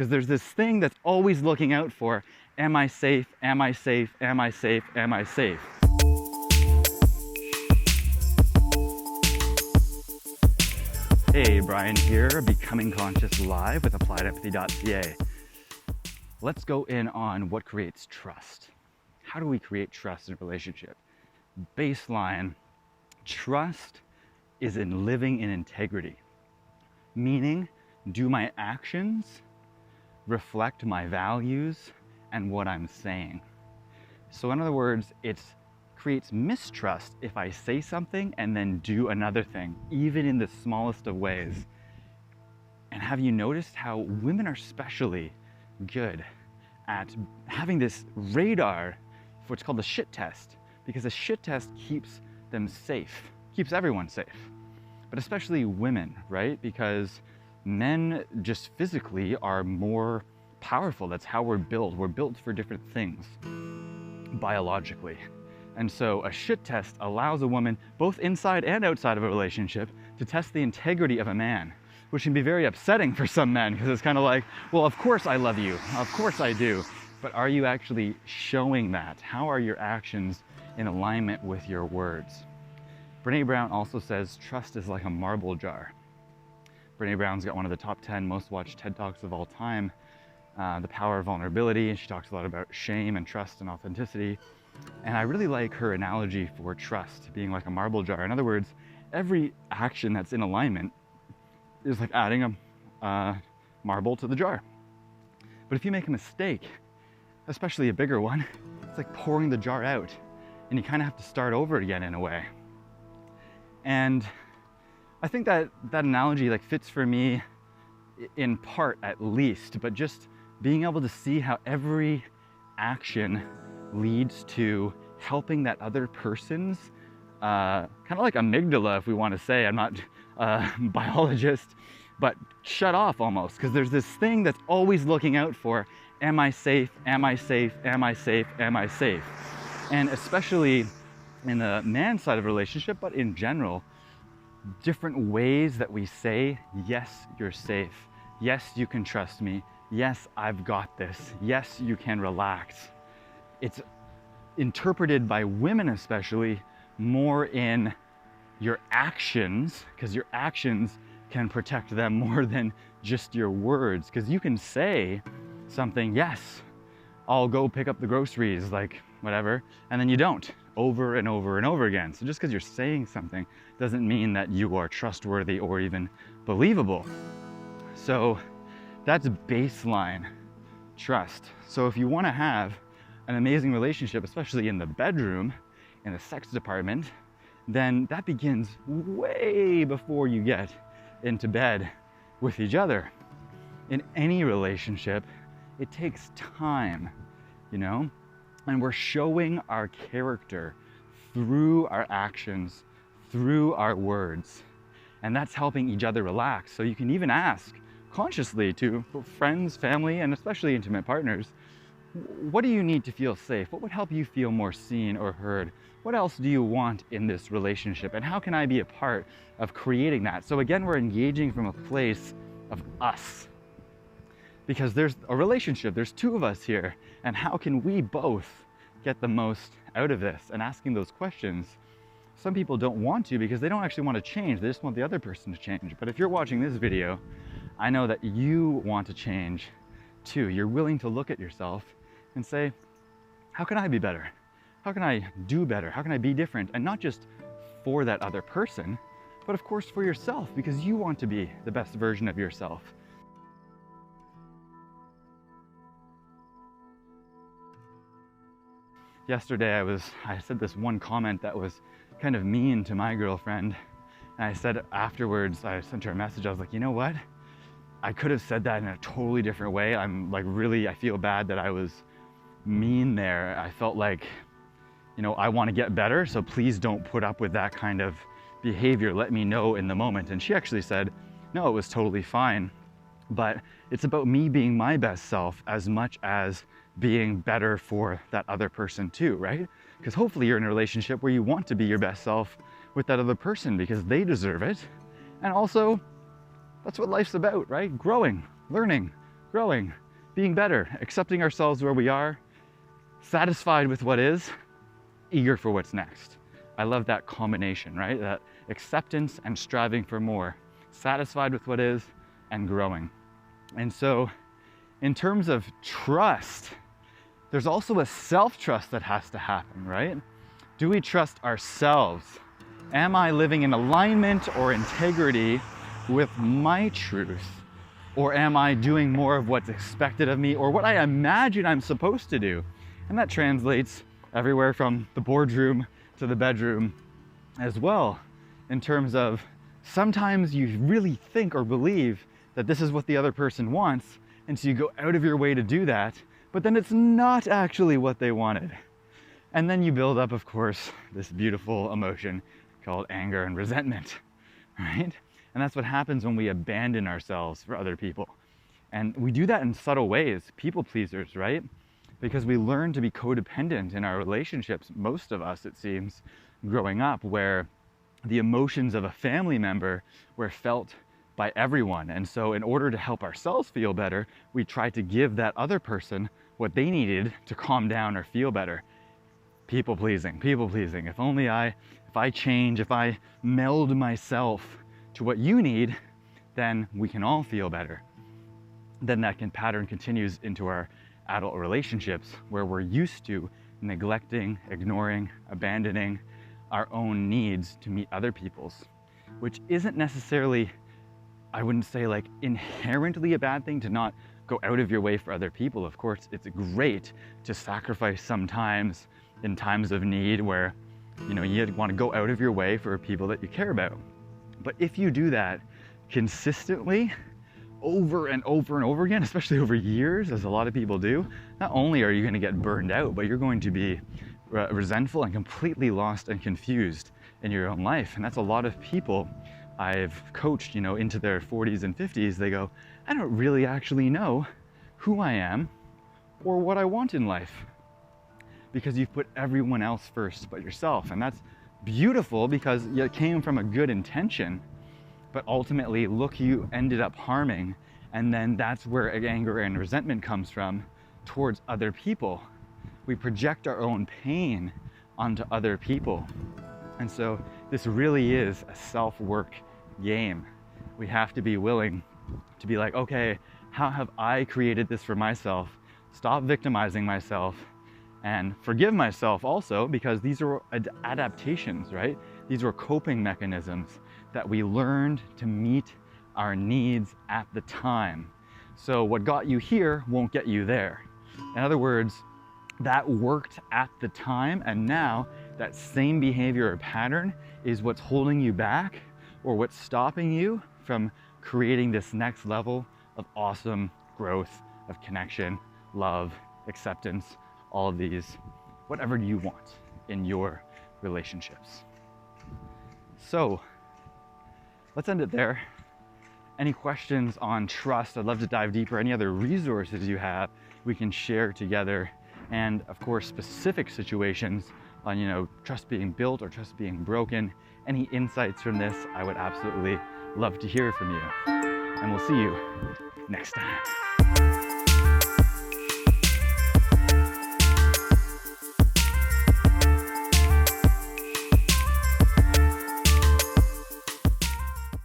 because there's this thing that's always looking out for, am I safe? Am I safe? Am I safe? Am I safe? Hey, Brian here, Becoming Conscious Live with appliedempathy.ca. Let's go in on what creates trust. How do we create trust in a relationship? Baseline, trust is in living in integrity. Meaning, do my actions reflect my values and what I'm saying? So in other words, it creates mistrust if I say something and then do another thing, even in the smallest of ways. And have you noticed how women are especially good at having this radar for what's called the shit test? Because a shit test keeps them safe, keeps everyone safe, but especially women, right? Because men just physically are more powerful. That's how we're built. We're built for different things biologically. And so a shit test allows a woman, both inside and outside of a relationship, to test the integrity of a man, which can be very upsetting for some men, because it's kind of like, well, of course I love you. Of course I do. But are you actually showing that? How are your actions in alignment with your words? Brene Brown also says trust is like a marble jar. Brene Brown's got one of the top 10 most watched TED Talks of all time, The Power of Vulnerability, and she talks a lot about shame and trust and authenticity. And I really like her analogy for trust being like a marble jar. In other words, every action that's in alignment is like adding a marble to the jar. But if you make a mistake, especially a bigger one, it's like pouring the jar out, and you kind of have to start over again in a way. And I think that analogy like fits for me in part at least, but just being able to see how every action leads to helping that other person's kind of like amygdala, if we want to say. I'm not a biologist, but shut off almost, because there's this thing that's always looking out for, am I safe? Am I safe? Am I safe? Am I safe? And especially in the man side of a relationship, but in general, different ways that we say, yes, you're safe. Yes, you can trust me. Yes, I've got this. Yes, you can relax. It's interpreted by women especially more in your actions, because your actions can protect them more than just your words. Because you can say something, yes, I'll go pick up the groceries, like whatever, and then you don't, over and over and over again. So just because you're saying something doesn't mean that you are trustworthy or even believable. So that's baseline trust. So if you want to have an amazing relationship, especially in the bedroom, in the sex department, then that begins way before you get into bed with each other. In any relationship, it takes time, you know? And we're showing our character through our actions, through our words. And that's helping each other relax. So you can even ask consciously to friends, family, and especially intimate partners, what do you need to feel safe? What would help you feel more seen or heard? What else do you want in this relationship? And how can I be a part of creating that? So again, we're engaging from a place of us. Because there's a relationship, there's two of us here, and how can we both get the most out of this? And asking those questions, some people don't want to because they don't actually want to change, they just want the other person to change. But if you're watching this video, I know that you want to change too. You're willing to look at yourself and say, how can I be better? How can I do better? How can I be different? And not just for that other person, but of course for yourself, because you want to be the best version of yourself. Yesterday I said this one comment that was kind of mean to my girlfriend. And I said afterwards, I sent her a message. I was like, you know what? I could have said that in a totally different way. I feel bad that I was mean there. I felt like, you know, I want to get better, so please don't put up with that kind of behavior. Let me know in the moment. And she actually said, no, it was totally fine. But it's about me being my best self as much as being better for that other person too, right? Because hopefully you're in a relationship where you want to be your best self with that other person because they deserve it. And also, that's what life's about, right? Growing, learning, growing, being better, accepting ourselves where we are, satisfied with what is, eager for what's next. I love that combination, right? That acceptance and striving for more, satisfied with what is and growing. And so in terms of trust, there's also a self-trust that has to happen, right? Do we trust ourselves? Am I living in alignment or integrity with my truth? Or am I doing more of what's expected of me or what I imagine I'm supposed to do? And that translates everywhere from the boardroom to the bedroom as well, in terms of sometimes you really think or believe that this is what the other person wants, and so you go out of your way to do that, but then it's not actually what they wanted. And then you build up, of course, this beautiful emotion called anger and resentment, right? And that's what happens when we abandon ourselves for other people. And we do that in subtle ways, people pleasers, right? Because we learn to be codependent in our relationships, most of us, it seems, growing up, where the emotions of a family member were felt by everyone. And so in order to help ourselves feel better, we try to give that other person what they needed to calm down or feel better. People pleasing. If only if I change, if I meld myself to what you need, then we can all feel better. Then that pattern continues into our adult relationships, where we're used to neglecting, ignoring, abandoning our own needs to meet other people's, which isn't necessarily, I wouldn't say like inherently a bad thing to not go out of your way for other people. Of course, it's great to sacrifice sometimes in times of need where, you want to go out of your way for people that you care about. But if you do that consistently, over and over and over again, especially over years, as a lot of people do, not only are you going to get burned out, but you're going to be resentful and completely lost and confused in your own life. And that's a lot of people I've coached, into their 40s and 50s. They go, I don't really actually know who I am or what I want in life, because you've put everyone else first but yourself. And that's beautiful because it came from a good intention, but ultimately, look, you ended up harming. And then that's where anger and resentment comes from towards other people. We project our own pain onto other people. And so this really is a self-work game. We have to be willing to be like, okay, how have I created this for myself? Stop victimizing myself and forgive myself also, because these are adaptations, right? These were coping mechanisms that we learned to meet our needs at the time. So what got you here won't get you there. In other words, that worked at the time, and now that same behavior or pattern is what's holding you back or what's stopping you from creating this next level of awesome growth, of connection, love, acceptance, all of these, whatever you want in your relationships. So let's end it there. Any questions on trust? I'd love to dive deeper. Any other resources you have, we can share together. And of course, specific situations on, trust being built or trust being broken. Any insights from this, I would absolutely love to hear from you. And we'll see you next time.